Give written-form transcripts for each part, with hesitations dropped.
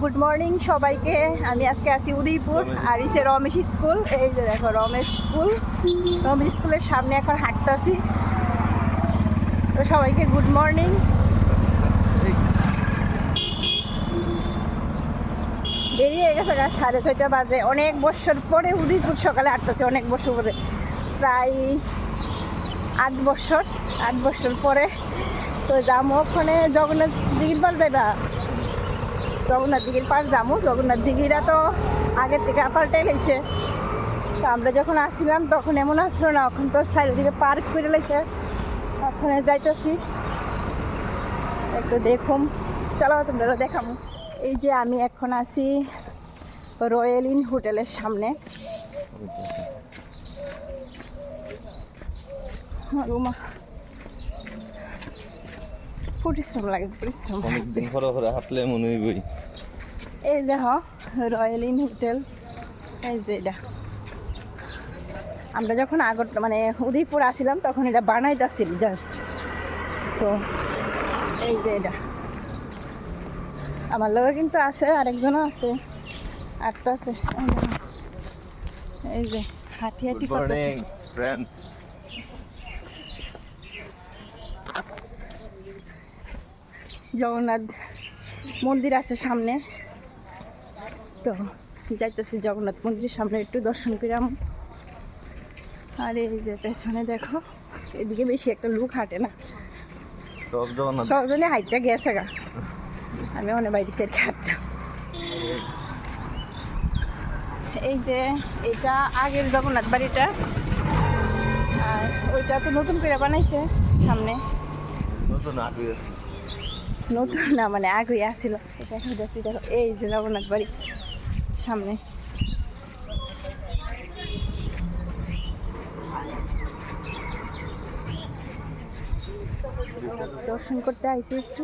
Good morning সবাইকে। আমি আজকে আছি উদয়পুর আর ইসে রমেশ স্কুল। এই যে দেখো রমেশ স্কুলের সামনে এখন হাঁটতেছি। তো সবাইকে গুড মর্নিং। দেরি হয়ে গেছে, 6:30 বাজে। অনেক বছর পরে উদয়পুর সকালে হাঁটতেছি, অনেক বছর পরে, প্রায় 8 বছর পরে। তো যাবো ওখানে জগন্নাথ দিঘির পার যাইবা, জগন্নাথ দিঘির পার যাবো। জগন্নাথ দিঘিরা তো আগের থেকে পাল্টে লাইছে। তো আমরা যখন আসছিলাম তখন এমন আসলো না, এখন তো চারিদিকে পার্ক করে লাইছে। ওখানে যাইতেছি, একটু দেখুন, চলো তোমরা দেখাবো। এই যে আমি এখন আছি রয়্যাল ইন হোটেলের সামনে। রুমা পরিশ্রম লাগে, পরিশ্রম অনেকদিন পরে হাঁটলে মনে হইবই। এই দেখো রয়্যাল ইন হোটেল। এই যে এটা আমরা যখন মানে উদয়পুর আসছিলাম তখন এটা বানাইতেছিল জাস্ট। তো এই যে এটা আমার লোক কিন্তু আছে, আরেকজনও আছে, আটটা আছে। এই যে হাঁটি হাঁটি ফ্রেন্ডস, জগন্নাথ মন্দির আছে সামনে। তো যাইতেছি জগন্নাথ মন্দিরের সামনে, একটু দর্শন করাম। আর এই যে পেছনে দেখো, এদিকে বেশি একটা লোক হাঁটে না, সবজনে হাইটটা গেছে গা। আমি অনেক বাইরে সেট হাঁটতাম। এই যে এটা আগের জগন্নাথ বাড়িটা, আর ওইটা তো নতুন করে বানাইছে সামনে। নতুন না, মানে আগে আসছিল। এটা এখন দেখছি, দেখো এই যে জগন্নাথ বাড়ি সামনে। দর্শন করতে আইছি একটু।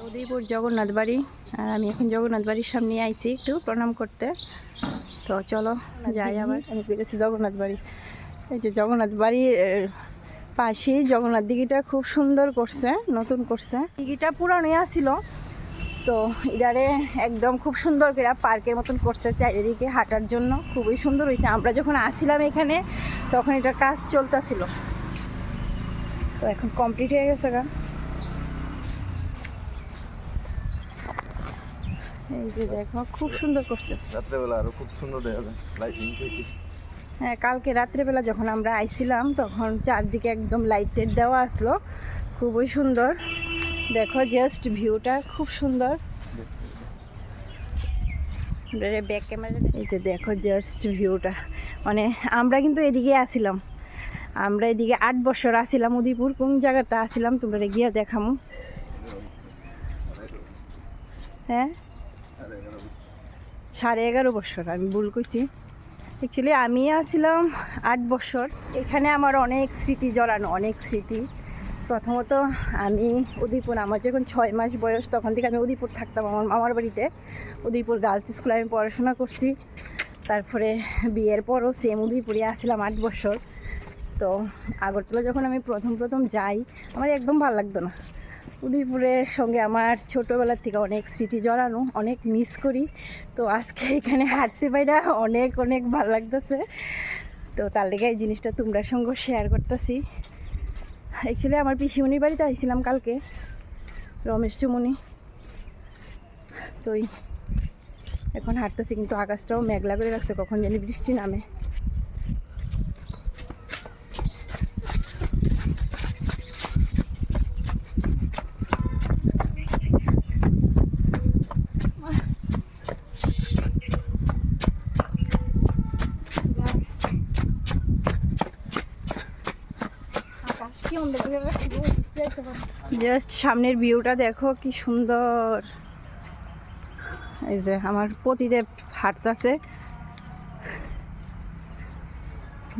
উদয়পুর জগন্নাথ বাড়ি, আর আমি এখন জগন্নাথ বাড়ির সামনে আইছি একটু প্রণাম করতে। তো চলো যাই। আবার আমি পেরেছি জগন্নাথ বাড়ি। এই যে জগন্নাথ বাড়ির পাশেই জগন্নাথ দিঘিটা খুব সুন্দর করছে, নতুন করছে। দিঘিটা পুরানোই আসছিল, তো এটারে একদম খুব সুন্দর করে পার্কের মতন করছে, চারিদিকে হাঁটার জন্য খুবই সুন্দর হয়েছে। আমরা যখন আসছিলাম এখানে তখন এটার কাজ চলতেছিল, তো এখন কমপ্লিট হয়ে গেছে গা। এই যে দেখো খুব সুন্দর করছে, রাত্রেবেলা আরো খুব সুন্দর দেখা যায় লাইটিং থেকে। হ্যাঁ, কালকে রাত্রেবেলা যখন আমরা আইছিলাম তখন চারদিকে একদম লাইটের দেওয়া আসলো, খুবই সুন্দর। দেখো জাস্ট ভিউটা খুব সুন্দর। ব্যাক ক্যামেরা, এই যে দেখো জাস্ট ভিউটা। মানে আমরা কিন্তু এদিকে আসিলাম, আমরা এদিকে 8 বছর আসিলাম উদয়পুর। কোন জায়গাটা আসিলাম তোমরা গিয়ে দেখামো। হ্যাঁ 11.5 বছর, আমি ভুল কইছি। অ্যাকচুয়ালি আমি আসছিলাম 8 বছর। এখানে আমার অনেক স্মৃতি জড়ানো, অনেক স্মৃতি। প্রথমত আমি উদয়পুর, আমার যখন 6 মাস বয়স তখন থেকে আমি উদয়পুর থাকতাম, আমার মামার বাড়িতে। উদয়পুর গার্লস স্কুলে আমি পড়াশোনা করছি। তারপরে বিয়ের পরও সেম উদয়পুরে আসছিলাম 8 বছর। তো আগরতলা যখন আমি প্রথম যাই, আমার একদম ভালো লাগতো না। উদয়পুরের সঙ্গে আমার ছোটোবেলার থেকে অনেক স্মৃতি জড়ানো, অনেক মিস করি। তো আজকে এখানে হাঁটতে পাইরা অনেক অনেক ভালো লাগতেছে। তো তার লেগে এই জিনিসটা তোমরা সঙ্গে শেয়ার করতেছি। অ্যাকচুয়ালি আমার পিসিমণির বাড়িতে আইছিলাম কালকে, রমেশ চুমনি। তো এখন হাঁটতেছি, কিন্তু আকাশটাও মেঘলা করে রাখছে, কখন জানি বৃষ্টি নামে। জাস্ট সামনের ভিউটা দেখো কি সুন্দর। এই যে আমার পতিদেব হাঁটতেছে,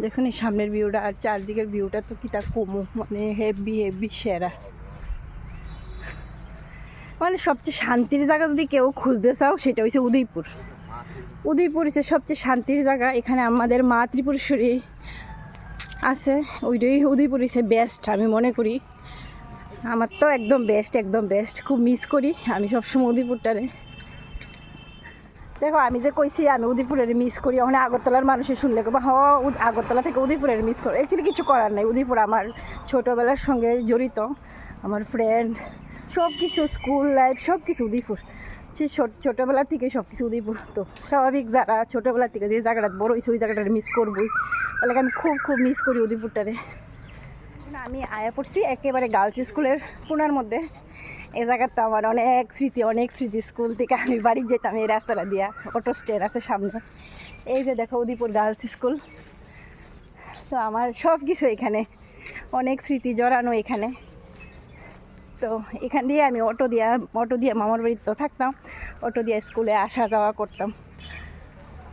দেখুন এই সামনের ভিউটা। আর চারদিকের ভিউটা তো কিটা কমু, মানে হেভি হেভি সেরা। মানে সবচেয়ে শান্তির জায়গা যদি কেউ খুঁজতে চাও সেটা হচ্ছে উদয়পুর। উদয়পুর হচ্ছে সবচেয়ে শান্তির জায়গা। এখানে আমাদের মা ত্রিপুরেশ্বরী আছে, ওইটাই উদয়পুর হচ্ছে বেস্ট আমি মনে করি। আমার তো একদম বেস্ট, একদম বেস্ট। খুব মিস করি আমি সবসময় উদয়পুরটারে। দেখো আমি যে কইছি আমি উদয়পুরের মিস করি, ওখানে আগরতলার মানুষের শুনলে বা হ আগরতলা থেকে উদয়পুরের মিস করো। অ্যাকচুয়ালি কিছু করার নাই, উদয়পুর আমার ছোটোবেলার সঙ্গে জড়িত। আমার ফ্রেন্ড সব কিছু, স্কুল লাইফ সব কিছু উদয়পুর। সে ছোটোবেলা থেকে সব কিছু উদয়পুর। তো স্বাভাবিক যারা ছোটোবেলা থেকে যে জায়গাটা বড় হয়েছে ওই জায়গাটা মিস করবই। তাহলে আমি খুব খুব মিস করি উদয়পুরটারে। আমি আয়া পড়ছি একেবারে গার্লস স্কুলের কোনার মধ্যে। এই জায়গাটা আমার অনেক স্মৃতি, অনেক স্মৃতি। স্কুল থেকে আমি বাড়ি যেতাম এই রাস্তাটা দিয়া, অটো স্ট্যান্ড আছে সামনে। এই যে দেখো উদয়পুর গার্লস স্কুল। তো আমার সব কিছু এখানে, অনেক স্মৃতি জড়ানো এখানে। তো এখান দিয়ে আমি অটো দিয়ে মামার বাড়িতে তো থাকতাম, অটো দিয়ে স্কুলে আসা যাওয়া করতাম।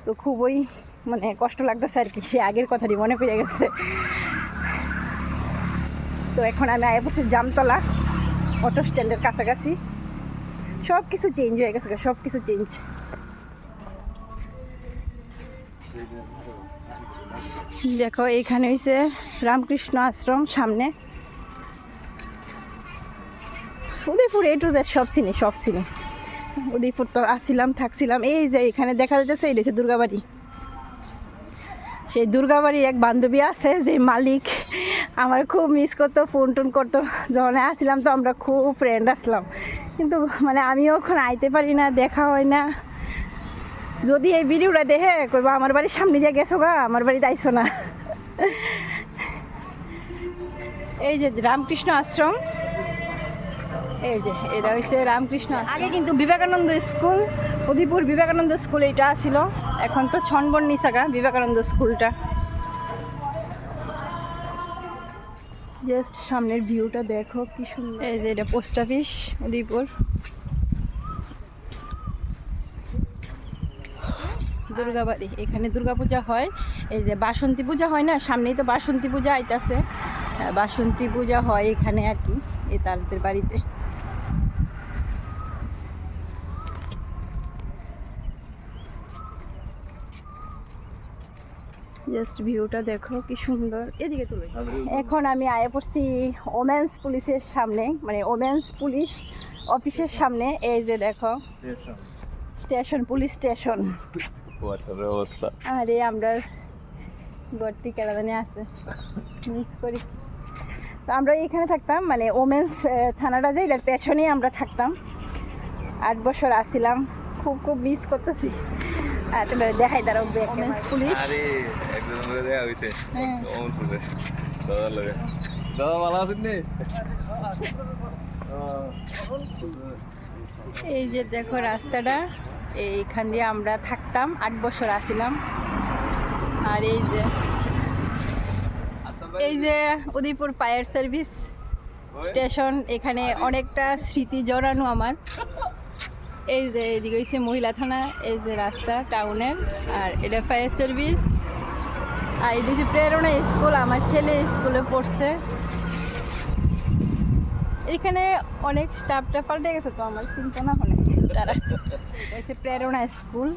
তো খুবই মানে কষ্ট লাগতেছে আর কি, সে আগের কথাটি মনে পড়ে গেছে। তো এখন আমি আয়া পড়ছি জামতলা অটো স্ট্যান্ডের কাছাকাছি। সব কিছু চেঞ্জ হয়ে গেছে, সব কিছু চেঞ্জ। দেখো এইখানে হয়েছে রামকৃষ্ণ আশ্রম সামনে। উদয়পুর A to Z সব চিনি, সব চিনি। উদয়পুর তো আসছিলাম, থাকছিলাম। এই যে এখানে দেখা যাচ্ছে এটা হচ্ছে দুর্গাবাড়ি। সেই দুর্গাবাড়ির এক বান্ধবী আছে যে মালিক আমার খুব মিস করতো, ফোন টোন করতো। যখন আসছিলাম তো আমরা খুব ফ্রেন্ড আসলাম, কিন্তু মানে আমিও এখন আইতে পারি না, দেখা হয় না। যদি এই ভিডিওটা দেখে কইবা আমার বাড়ির সামনে যে গেছো গা, আমার বাড়িতে আইসো না। এই যে রামকৃষ্ণ আশ্রম, এই যে এটা হচ্ছে রামকৃষ্ণ আশ্রম। আগে কিন্তু বিবেকানন্দ স্কুল, উদয়পুর বিবেকানন্দ স্কুল এটা ছিল। এখন তো ছনবন নিসাগা বিবেকানন্দ স্কুলটা। জাস্ট সামনের ভিউটা দেখো কি সুন্দর। এই যে এটা পোস্ট অফিস উদয়পুর। দুর্গাবাড়ি, এখানে দুর্গাপূজা হয়। এই যে বাসন্তী পূজা হয় না, সামনেই তো বাসন্তী পূজা আইতাছে। বাসন্তী পূজা হয় এখানে আর কি, এই তাদের বাড়িতে। জাস্ট ভিউটা দেখো কি সুন্দর। এদিকে তুলে। এখন আমি আয়া পড়ছি ওমেন্স পুলিশের সামনে, মানে ওমেন্স পুলিশ অফিসের সামনে। এই যে দেখো স্টেশন, পুলিশ স্টেশন। আরে আমরা গড়টি কেরাদানি আছে, মিস করি। তো আমরা এখানে থাকতাম, মানে ওমেন্স থানাটা যে এটার পেছনেই আমরা থাকতাম। 8 বছর আসছিলাম, খুব খুব মিস করতেছি। দেখাই দাঁড়াও ওমেন্স পুলিশ। এই যে দেখো রাস্তাটা, এইখান দিয়ে আমরা থাকতাম, 8 বছর আসছিলাম। আর এই যে উদয়পুর ফায়ার সার্ভিস স্টেশন, এখানে অনেকটা স্মৃতি জড়ানো আমার। এই যে এদিকে হচ্ছে মহিলা থানা, এই যে রাস্তা টাউনের, আর এটা ফায়ার সার্ভিস। আর এটা হচ্ছে প্রেরণা স্কুল, আমার ছেলে স্কুলে পড়ছে। এখানে অনেক স্টাফটা পাল্টে গেছে, তো আমার চিন্তা না হলে তারা। এটা হচ্ছে প্রেরণা স্কুল।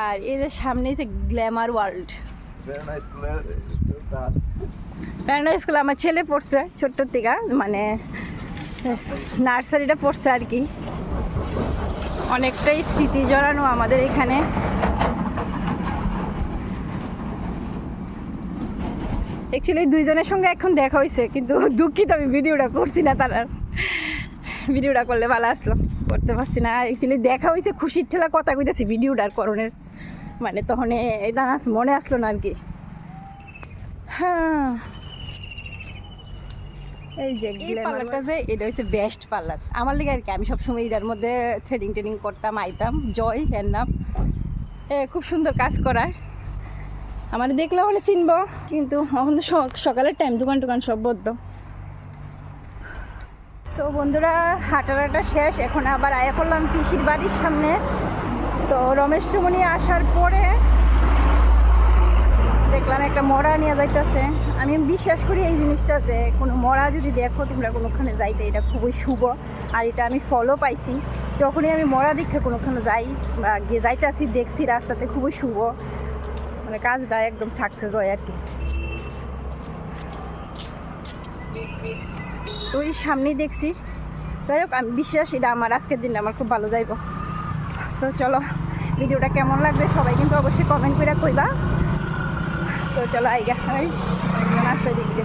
আর এই যে সামনে হচ্ছে গ্ল্যামার ওয়ার্ল্ড। প্রেরণা স্কুল আমার ছেলে পড়ছে ছোট্ট থেকে, মানে নার্সারিটা পড়ছে আর কি। অনেকটাই স্মৃতি জড়ানো আমাদের এখানে। অ্যাকচুয়ালি দুইজনের সঙ্গে এখন দেখা হয়েছে, কিন্তু দুঃখিত আমি ভিডিওটা করছি না। তারা ভিডিওটা করলে ভালো আসলো, করতে পারছি না। অ্যাকচুয়ালি দেখা হয়েছে, খুশির ঠেলা কথা কইতেছি ভিডিওটার করণের, মানে তখন এই দানা মনে আসলো না আর কি। হ্যাঁ, এই যে পার্লারটা যে এটা হচ্ছে বেস্ট পার্লার আমার লিগে আর কি। আমি সবসময় এটার মধ্যে থ্রেডিং করতাম, আইতাম। জয় এর নাম, খুব সুন্দর কাজ করায়। আমার দেখলেও মানে চিনবো, কিন্তু এখন তো সকালের টাইম, দোকান টোকান সব বদ্ধ। তো বন্ধুরা হাঁটাটা শেষ, এখন আবার আয়া পড়লাম পিসির বাড়ির সামনে। তো রমেশ চুমনি আসার পরে দেখলাম একটা মরা নিয়ে যাইতেছে। আমি বিশ্বাস করি এই জিনিসটা যে কোনো মরা যদি দেখো তোমরা কোনোখানে যাইতে, এটা খুবই শুভ। আর এটা আমি ফলো পাইছি, যখনই আমি মরা দেখে কোনোখানে যাই বা গিয়ে যাইতে আসি দেখছি রাস্তাতে, খুবই শুভ, মানে কাজটা একদম সাকসেস হয় আর কি। তো এই সামনেই দেখছি। যাই হোক, আমি বিশ্বাস এটা আমার আজকের দিনটা আমার খুব ভালো যাইব। তো চলো, ভিডিওটা কেমন লাগবে সবাই কিন্তু অবশ্যই কমেন্ট করে কইবা। তো চলো আইগা, আছে দিকে।